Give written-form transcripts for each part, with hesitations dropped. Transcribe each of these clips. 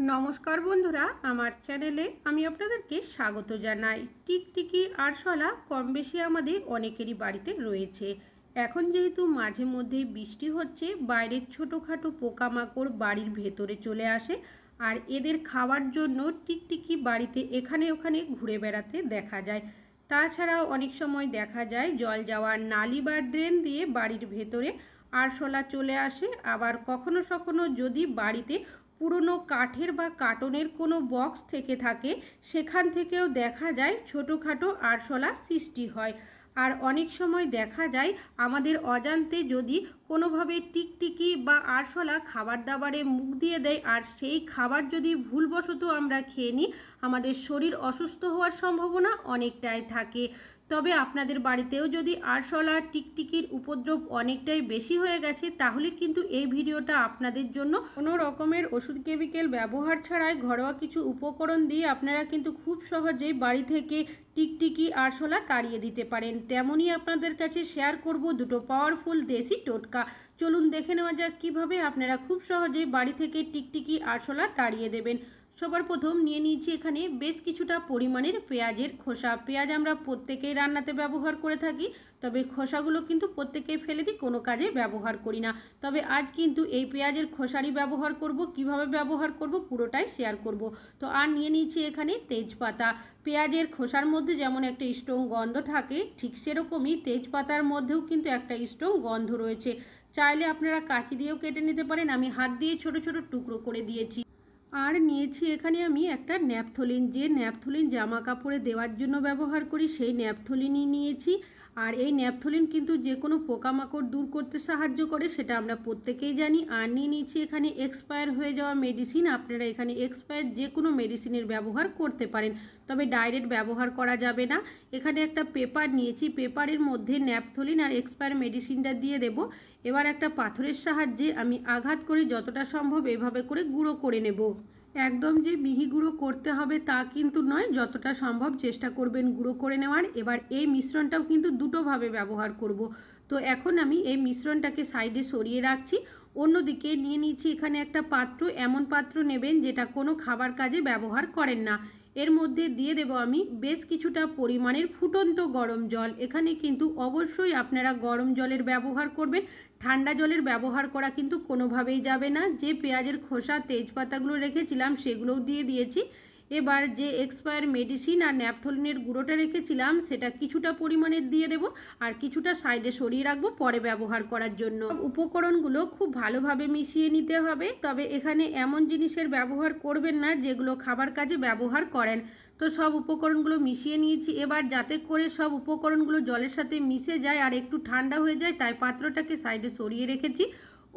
নমস্কার বন্ধুরা, আমার চ্যানেলে আমি আপনাদেরকে স্বাগত জানাই। টিকটিকি আরশোলা কম বেশি আমাদের অনেকেরই বাড়িতে রয়েছে। এখন যেহেতু মাঝে মধ্যে বৃষ্টি হচ্ছে, বাইরের ছোটোখাটো পোকামাকড় বাড়ির ভেতরে চলে আসে, আর এদের খাওয়ার জন্য টিকটিকি বাড়িতে এখানে ওখানে ঘুরে বেড়াতে দেখা যায়। তাছাড়াও অনেক সময় দেখা যায় জল যাওয়ার নালি বা ড্রেন দিয়ে বাড়ির ভেতরে আরশোলা চলে আসে। আবার কখনো কখনো যদি বাড়িতে পুরনো কাঠের বা কার্টনের কোনো বক্স থেকে থাকে, সেখান থেকেও দেখা যায় ছোটোখাটো আরশোলা সৃষ্টি হয়। আর অনেক সময় দেখা যায় আমাদের অজান্তে যদি কোনোভাবে টিকটিকি বা আরশোলা খাবার দাবারে মুখ দিয়ে দেয়, আর সেই খাবার যদি ভুলবশত আমরা খেয়ে নিই, আমাদের শরীর অসুস্থ হওয়ার সম্ভাবনা অনেকটাই থাকে। তবে আপনাদের বাড়িতেও যদি আরশোলা টিকটিকির উপদ্রব অনেকটাই বেশি হয়ে গেছে, তাহলে কিন্তু এই ভিডিওটা আপনাদের জন্য। কোনো রকমের ওষুধ কেমিক্যাল ব্যবহার ছাড়াই ঘরোয়া কিছু উপকরণ দিয়ে আপনারা কিন্তু খুব সহজেই বাড়ি থেকে টিকটিকি আরশোলা তাড়িয়ে দিতে পারেন। তেমনই আপনাদের কাছে শেয়ার করব দুটো পাওয়ারফুল দেশি টোটকা। চলুন দেখে নেওয়া যাক কীভাবে আপনারা খুব সহজেই বাড়ি থেকে টিকটিকি আরশোলা তাড়িয়ে দেবেন। সবার প্রথম নিয়ে নিয়েছি এখানে বেশ কিছুটা পরিমাণের পেঁয়াজের খোসা। পেঁয়াজ আমরা প্রত্যেকেই রান্নাতে ব্যবহার করে থাকি, তবে খোসাগুলো কিন্তু প্রত্যেকেই ফেলে দিই, কোনো কাজে ব্যবহার করি না। তবে আজ কিন্তু এই পেঁয়াজের খোসারই ব্যবহার করব। কিভাবে ব্যবহার করব পুরোটাই শেয়ার করব। তো আর নিয়ে নিয়েছি এখানে তেজপাতা। পেঁয়াজের খোসার মধ্যে যেমন একটা স্ট্রং গন্ধ থাকে, ঠিক সেরকমই তেজপাতার মধ্যেও কিন্তু একটা স্ট্রং গন্ধ রয়েছে। চাইলে আপনারা কাঁচি দিয়েও কেটে নিতে পারেন, আমি হাত দিয়ে ছোট ছোট টুকরো করে দিয়েছি। আর নিয়েছি এখানে আমি একটা ন্যাপথলিন, যে ন্যাপথলিন জামা কাপড়ে দেওয়ার জন্য ব্যবহার করি, সেই ন্যাপথলিনই নিয়েছি। আর এই ন্যাপথলিন কিন্তু যে কোনো পোকামাকড় দূর করতে সাহায্য করে, সেটা আমরা প্রত্যেকেই জানি। আর নিয়ে নিয়েছি এখানে এক্সপায়ার হয়ে যাওয়া মেডিসিন। আপনারা এখানে এক্সপায়ার যে কোনো মেডিসিনের ব্যবহার করতে পারেন, তবে ডাইরেক্ট ব্যবহার করা যাবে না। এখানে একটা পেপার নিয়েছি, পেপারের মধ্যে ন্যাপথলিন আর এক্সপায়ার মেডিসিনটা দিয়ে দেব। এবার একটা পাথরের সাহায্যে আমি আঘাত করে যতটা সম্ভব এভাবে করে গুঁড়ো করে নেব। একদম যে মিহি গুঁড়ো করতে হবে তা কিন্তু নয়, যতটা সম্ভব চেষ্টা করবেন গুঁড়ো করে নেওয়ার। এবার এই মিশ্রণটাও কিন্তু দুটোভাবে ব্যবহার করব। তো এখন আমি এই মিশ্রণটাকে সাইডে সরিয়ে রাখছি। অন্যদিকে নিয়ে নিচ্ছি এখানে একটা পাত্র। এমন পাত্র নেবেন যেটা কোনো খাবার কাজে ব্যবহার করেন না। এর মধ্যে দিয়ে দেব আমি বেশ কিছুটা পরিমাণের ফুটন্ত গরম জল। এখানে কিন্তু অবশ্যই আপনারা গরম জলের ব্যবহার করবেন, ঠান্ডা জলের ব্যবহার করা কিন্তু কোনোভাবেই যাবে না। যে পেঁয়াজের খোসা তেজপাতাগুলো রেখেছিলাম সেগুলোও দিয়ে দিয়েছি। এবার যে এক্সপায়ার মেডিসিন আর ন্যাপথলিনের গুঁড়োটা রেখেছিলাম সেটা কিছুটা পরিমাণের দিয়ে দেব, আর কিছুটা সাইডে সরিয়ে রাখবো পরে ব্যবহার করার জন্য। উপকরণগুলো খুব ভালোভাবে মিশিয়ে নিতে হবে, তবে এখানে এমন জিনিসের ব্যবহার করবেন না যেগুলো খাবার কাজে ব্যবহার করেন। তো সব উপকরণগুলো মিশিয়ে নিয়েছি। এবার যাতে করে সব উপকরণগুলো জলের সাথে মিশে যায় আর একটু ঠান্ডা হয়ে যায়, তাই পাত্রটাকে সাইডে সরিয়ে রেখেছি।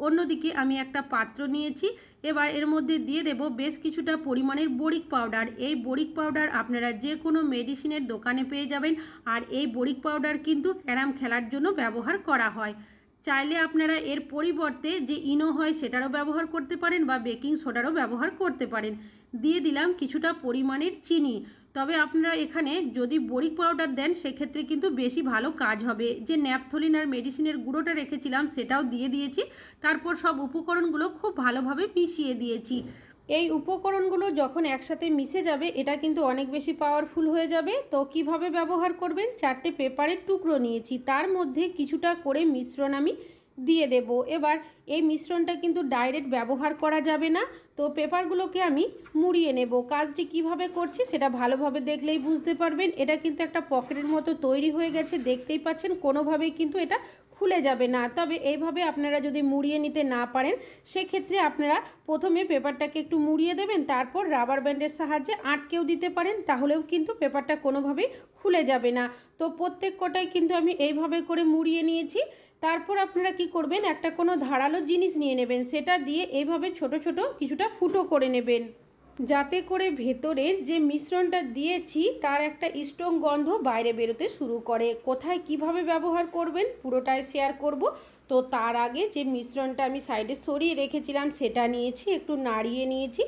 অন্যদিকে আমি একটা পাত্র নিয়েছি। এবার এর মধ্যে দিয়ে দেব বেশ কিছুটা পরিমাণের বরিক পাউডার। এই বরিক পাউডার আপনারা যে কোনো মেডিসিনের দোকানে পেয়ে যাবেন, আর এই বরিক পাউডার কিন্তু ক্যারাম খেলার জন্য ব্যবহার করা হয়। চাইলে আপনারা এর পরিবর্তে যে ইনো হয় সেটারও ব্যবহার করতে পারেন, বা বেকিং সোডারও ব্যবহার করতে পারেন। দিয়ে দিলাম কিছুটা পরিমাণের চিনি। তবে আপনারা এখানে যদি বরিক পাউডার দেন সেক্ষেত্রে কিন্তু বেশি ভালো কাজ হবে। যে ন্যাপথলিন আর মেডিসিনের গুঁড়োটা রেখেছিলাম সেটাও দিয়ে দিয়েছি। তারপর সব উপকরণগুলো খুব ভালোভাবে মিশিয়ে দিয়েছি। এই উপকরণগুলো যখন একসাথে মিশে যাবে এটা কিন্তু অনেক বেশি পাওয়ারফুল হয়ে যাবে। তো কিভাবে ব্যবহার করবেন, 4টে পেপারের টুকরো নিয়েছি, তার মধ্যে কিছুটা করে মিশ্রণ আমি দিয়ে দেব। এবার এই মিশ্রণটা কিন্তু ডাইরেক্ট ব্যবহার করা যাবে না, তো পেপারগুলোকে আমি মুড়িয়ে নেব। কাজটি কিভাবে করছি সেটা ভালোভাবে দেখলেই বুঝতে পারবেন। এটা কিন্তু একটা পকেটের মতো তৈরি হয়ে গেছে, দেখতেই পাচ্ছেন, কোনোভাবেই কিন্তু এটা খুলে যাবে না। তবে এইভাবে আপনারা যদি মুড়িয়ে নিতে না পারেন, সেক্ষেত্রে আপনারা প্রথমে পেপারটাকে একটু মুড়িয়ে দেবেন, তারপর রাবার ব্যান্ডের সাহায্যে আটকেও দিতে পারেন, তাহলেও কিন্তু পেপারটা কোনোভাবেই খুলে যাবে না। তো প্রত্যেক কটাই কিন্তু আমি এইভাবে করে মুড়িয়ে নিয়েছি। তারপর আপনারা কি করবেন, একটা কোনো ধারালো জিনিস নিয়ে নেবেন, সেটা দিয়ে এইভাবে ছোট ছোট কিছুটা ফুটো করে নেবেন, যাতে করে ভেতরের যে মিশ্রণটা দিয়েছি তার একটা স্ট্রং গন্ধ বাইরে বেরোতে শুরু করে। কোথায় কিভাবে ব্যবহার করবেন পুরোটাই শেয়ার করব। তো তার আগে যে মিশ্রণটা আমি সাইডে সরিয়ে রেখেছিলাম সেটা নিয়েছি, একটু নাড়িয়ে নিয়েছি।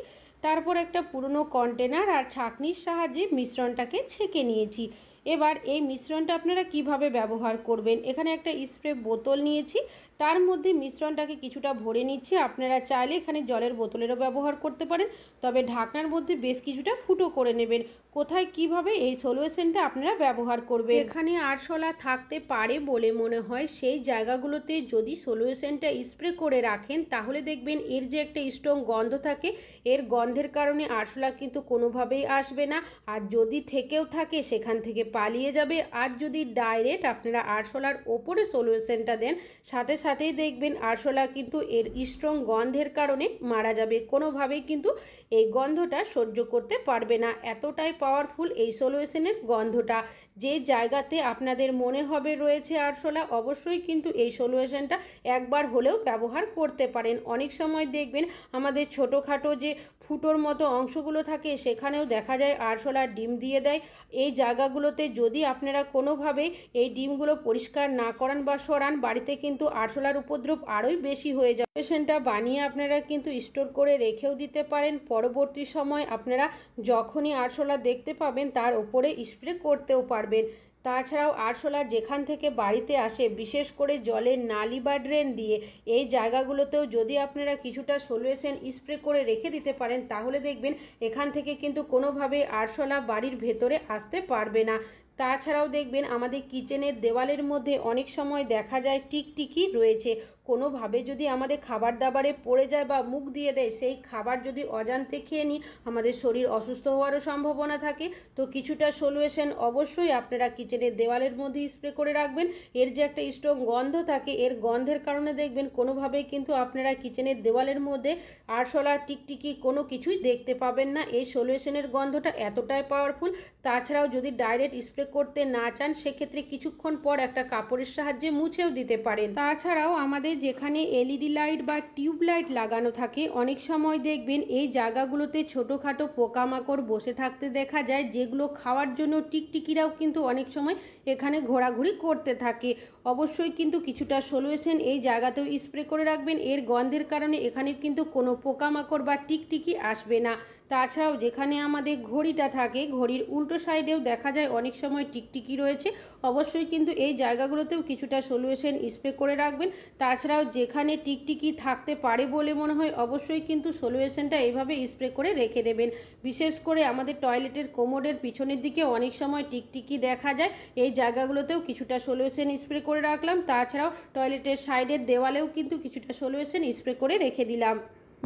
তারপর একটা পুরনো কন্টেনার আর ছাঁকনির সাহায্যে মিশ্রণটাকে ছেঁকে নিয়েছি। এবার এই মিশ্রণটা আপনারা কিভাবে ব্যবহার করবেন, এখানে একটা স্প্রে বোতল নিয়েছি, তার মধ্যে মিশ্রণটাকে কিছুটা ভরে নিচ্ছি। আপনারা চাইলে এখানে জলের বোতলেরও ব্যবহার করতে পারেন, তবে ঢাকনার মধ্যে বেশ কিছুটা ফুটো করে নেবেন। কোথায় কিভাবে এই সলিউশনটা আপনারা ব্যবহার করবেন, এখানে আরশোলা থাকতে পারে বলে মনে হয় সেই জায়গাগুলোতে যদি সলিউশনটা স্প্রে করে রাখেন তাহলে দেখবেন এর যে একটা স্ট্রং গন্ধ থাকে, এর গন্ধের কারণে আরশোলা কিন্তু কোনোভাবেই আসবে না। আর যদি থেকেও থাকে সেখান থেকে পালিয়ে যাবে। আর যদি ডাইরেক্ট আপনারা আরশোলার ওপরে সলিউশনটা দেন, সাথে সাথেই দেখবেন আরশোলা কিন্তু এর স্ট্রং গন্ধের কারণে মারা যাবে। কোনোভাবেই কিন্তু এই গন্ধটা সহ্য করতে পারবে না, এতটাই পাওয়ারফুল এই সলিউশনের গন্ধটা। যে জায়গাতে আপনাদের মনে হবে রয়েছে আরশোলা, অবশ্যই কিন্তু এই সলিউশনটা একবার হলেও ব্যবহার করতে পারেন। অনেক সময় দেখবেন আমাদের ছোটোখাটো যে ফুটোর মতো অংশগুলো থাকে সেখানেও দেখা যায় আরশোলার ডিম দিয়ে দেয়। এই জায়গাগুলোতে যদি আপনারা কোনোভাবে এই ডিমগুলো পরিষ্কার না করান বা সরান, বাড়িতে কিন্তু আরশোলার উপদ্রব আরোই বেশি হয়ে যায়। সলিউশনটা বানিয়ে আপনারা কিন্তু স্টোর করে রেখেও দিতে পারেন। পরবর্তী সময় আপনারা যখনই আরশোলা দেখতে পাবেন তার উপরে স্প্রে করতেও পারবেন। তাছাড়াও আরশোলা যেখান থেকে বাড়িতে আসে, বিশেষ করে জলের নালি বা ড্রেন দিয়ে, এই জায়গাগুলোতেও যদি আপনারা কিছুটা সলিউশন স্প্রে করে রেখে দিতে পারেন তাহলে দেখবেন এখান থেকে কিন্তু কোনোভাবে আরশোলা বাড়ির ভেতরে আসতে পারবে না। তাছাড়াও দেখবেন আমাদের কিচেনের দেওয়ালের মধ্যে অনেক সময় দেখা যায় টিকটিকি রয়েছে। কোনোভাবে যদি আমাদের খাবার দাবারে পড়ে যায় বা মুখ দিয়ে দেয়, সেই খাবার যদি অজান্তে খেয়ে নিই আমাদের শরীর অসুস্থ হওয়ারও সম্ভাবনা থাকে। তো কিছুটা সলিউশন অবশ্যই আপনারা কিচেনের দেওয়ালের মধ্যে স্প্রে করে রাখবেন। এর যে একটা স্ট্রং গন্ধ থাকে, এর গন্ধের কারণে দেখবেন কোনোভাবেই কিন্তু আপনারা কিচেনের দেওয়ালের মধ্যে আরশোলা টিকটিকি কোনো কিছুই দেখতে পাবেন না। এই সলিউশনের গন্ধটা এতটাই পাওয়ারফুল। তাছাড়াও যদি ডাইরেক্ট স্প্রে করতে না চান সেক্ষেত্রে কিছুক্ষণ পর একটা কাপড়ের সাহায্যে মুছেও দিতে পারেন। তাছাড়াও আমাদের যেখানে এলইডি লাইট বা টিউব লাইট লাগানো থাকে, অনেক সময় দেখবেন এই জায়গাগুলোতে ছোটোখাটো পোকামাকড় বসে থাকতে দেখা যায়, যেগুলো খাওয়ার জন্য টিকটিকিরাও কিন্তু অনেক সময় এখানে ঘোরাঘুরি করতে থাকে। অবশ্যই কিন্তু কিছুটা সলিউশন এই জায়গাতেও স্প্রে করে রাখবেন। এর গন্ধের কারণে এখানে কিন্তু কোনো পোকামাকড় বা টিকটিকি আসবে না। তাছাড়াও যেখানে আমাদের ঘড়িটা থাকে, ঘড়ির উল্টো সাইডেও দেখা যায় অনেক সময় টিকটিকি রয়েছে। অবশ্যই কিন্তু এই জায়গাগুলোতেও কিছুটা সলিউশন স্প্রে করে রাখবেন। তাছাড়াও যেখানে টিকটিকি থাকতে পারে বলে মনে হয় অবশ্যই কিন্তু সলিউশনটা এইভাবে স্প্রে করে রেখে দেবেন। বিশেষ করে আমাদের টয়লেটের কোমোডের পিছনের দিকে অনেক সময় টিকটিকি দেখা যায়, এই জায়গাগুলোতেও কিছুটা সলিউশন স্প্রে করে রাখলাম। তাছাড়াও টয়লেটের সাইডের দেওয়ালেও কিন্তু কিছুটা সলিউশন স্প্রে করে রেখে দিলাম।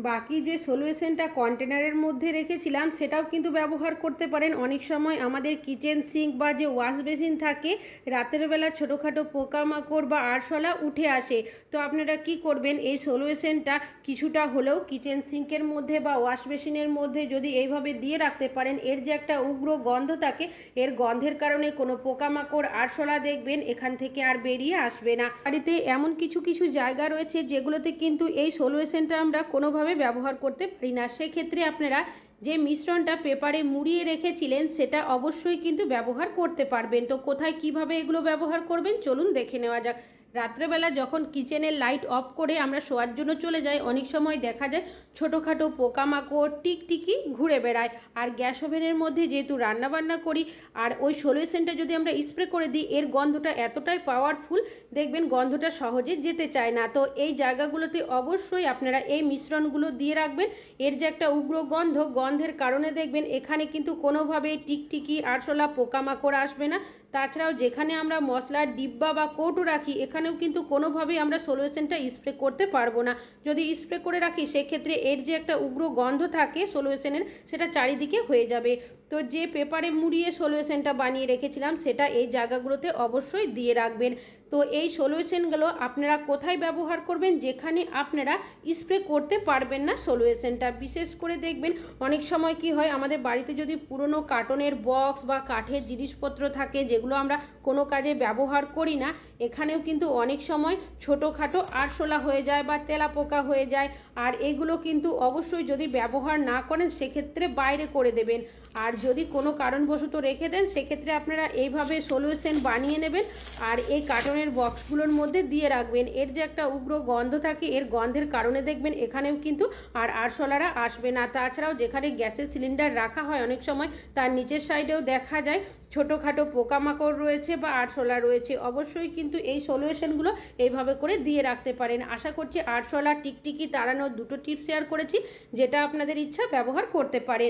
বাকি যে সলিউশনটা কন্টেনারের মধ্যে রেখেছিলাম সেটাও কিন্তু ব্যবহার করতে পারেন। অনেক সময় আমাদের কিচেন সিঙ্ক বা যে ওয়াশ বেসিন থাকে, রাতের বেলা ছোটোখাটো পোকামাকড় বা আরশোলা উঠে আসে। তো আপনারা কি করবেন, এই সলিউশনটা কিছুটা হলেও কিচেন সিঙ্কের মধ্যে বা ওয়াশ বেসিনের মধ্যে যদি এইভাবে দিয়ে রাখতে পারেন, এর যে একটা উগ্র গন্ধ থাকে, এর গন্ধের কারণে কোনো পোকামাকড় আরশোলা দেখবেন এখান থেকে আর বেরিয়ে আসবে না। বাড়িতে এমন কিছু কিছু জায়গা রয়েছে যেগুলোতে কিন্তু এই সলিউশনটা আমরা কোনোভাবে ব্যবহার করতে পারি না। সেক্ষেত্রে আপনারা যে মিশ্রণটা পেপারে মুড়িয়ে রেখেছিলেন সেটা অবশ্যই কিন্তু ব্যবহার করতে পারবেন। তো কোথায় কিভাবে এগুলো ব্যবহার করবেন চলুন দেখে নেওয়া যাক। রাত্রেবেলা যখন কিচেনের লাইট অফ করে আমরা শোয়ার জন্য চলে যাই, অনেক সময় দেখা যায় ছোটোখাটো পোকামাকড় টিকটিকি ঘুরে বেড়ায়। আর গ্যাস ওভেনের মধ্যে যেহেতু রান্নাবান্না করি, আর ওই সলিউশনটা যদি আমরা স্প্রে করে দিই, এর গন্ধটা এতটাই পাওয়ারফুল দেখবেন গন্ধটা সহজে যেতে চায় না। তো এই জায়গাগুলোতে অবশ্যই আপনারা এই মিশ্রণগুলো দিয়ে রাখবেন। এর যে একটা উগ্র গন্ধ, গন্ধের কারণে দেখবেন এখানে কিন্তু কোনোভাবেই টিকটিকি আরশোলা পোকামাকড় আসবে না। তাছাড়াও যেখানে আমরা মশলার ডিব্বা বা কৌটো রাখি, এখানেও কিন্তু কোনোভাবেই আমরা সলিউশনটা স্প্রে করতে পারবো না। যদি স্প্রে করে রাখি সেক্ষেত্রে এর যে একটা উগ্র গন্ধ থাকে সলিউশনের, সেটা চারিদিকে হয়ে যাবে। তো যে পেপারে মুড়িয়ে সলিউশনটা বানিয়ে রেখেছিলাম সেটা এই জায়গাগুলোতে অবশ্যই দিয়ে রাখবেন। তো এই সলিউশনগুলো আপনারা কোথায় ব্যবহার করবেন, যেখানে আপনারা স্প্রে করতে পারবেন না সলিউশনটা। বিশেষ করে দেখবেন অনেক সময় কি হয়, আমাদের বাড়িতে যদি পুরনো কার্টনের বক্স বা কাঠের জিনিসপত্র থাকে যেগুলো আমরা কোনো কাজে ব্যবহার করি না, এখানেও কিন্তু অনেক সময় ছোটোখাটো আরশোলা হয়ে যায় বা তেলাপোকা হয়ে যায়। আর এগুলো কিন্তু অবশ্যই যদি ব্যবহার না করেন সেক্ষেত্রে বাইরে করে দেবেন। আর যদি কোনো কারণবশত রেখে দেন সেক্ষেত্রে আপনারা এইভাবে সলিউশন বানিয়ে নেবেন। আর এই কার্টনের ধরনের বক্সগুলোর মধ্যে দিয়ে রাখবেন। এর যে একটা উগ্র গন্ধ থাকে, এর গন্ধের কারণে দেখবেন এখানেও কিন্তু আর আরশোলারা আসবে না। তাছাড়াও যেখানে গ্যাসের সিলিন্ডার রাখা হয় অনেক সময় তার নিচের সাইডেও দেখা যায় ছোটোখাটো পোকামাকড় রয়েছে বা আরশোলা রয়েছে। অবশ্যই কিন্তু এই সলিউশনগুলো এইভাবে করে দিয়ে রাখতে পারেন। আশা করছি আরশোলা টিকটিকি তাড়ানোর দুটো টিপস শেয়ার করেছি, যেটা আপনাদের ইচ্ছা ব্যবহার করতে পারেন।